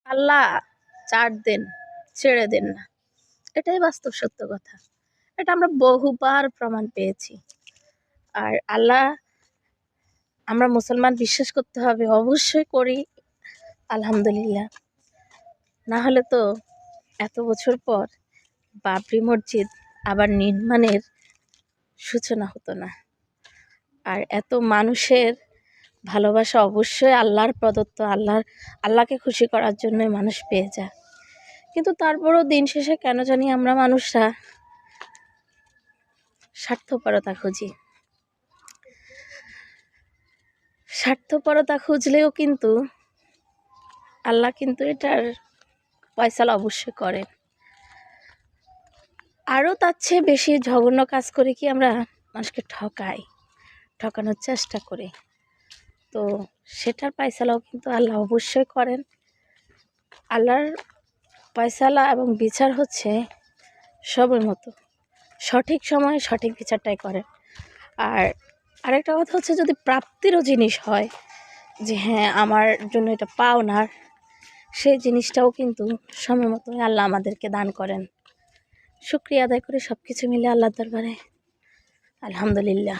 আল্লাহ ছাড় দেন, ছেড়ে দেন না, এটাই বাস্তব সত্য কথা। এটা আমরা বহুবার প্রমাণ পেয়েছি। আর আল্লাহ, আমরা মুসলমান, বিশ্বাস করতে হবে, অবশ্যই করি, আলহামদুলিল্লাহ। না হলে তো এত বছর পর বাবরি মসজিদ আবার নির্মাণের সূচনা হতো না। আর এত মানুষের ভালোবাসা অবশ্যই আল্লাহর প্রদত্ত, আল্লাহকে খুশি করার জন্য মানুষ পেয়ে যায়। কিন্তু তারপরও দিন শেষে কেন জানি আমরা মানুষরা স্বার্থপরতা খুঁজি। স্বার্থপরতা খুঁজলেও কিন্তু আল্লাহ কিন্তু এটার ফয়সালা অবশ্যই করেন। আরও তার চেয়ে বেশি জঘন্য কাজ করে কি আমরা মানুষকে ঠকানোর চেষ্টা করি, তো সেটার ফয়সালাও কিন্তু আল্লাহ অবশ্যই করেন। আল্লাহর ফয়সালা এবং বিচার হচ্ছে সবার মতো, সঠিক সময়ে সঠিক বিচারটাই করেন। আর আরেকটা কথা হচ্ছে, যদি প্রাপ্তিরও জিনিস হয় যে হ্যাঁ আমার জন্য এটা পাওনার, সেই জিনিসটাও কিন্তু সময় মতো আল্লাহ আমাদেরকে দান করেন। শুকরিয়া আদায় করে সব কিছু মিলে আল্লাহর দরবারে আলহামদুলিল্লাহ।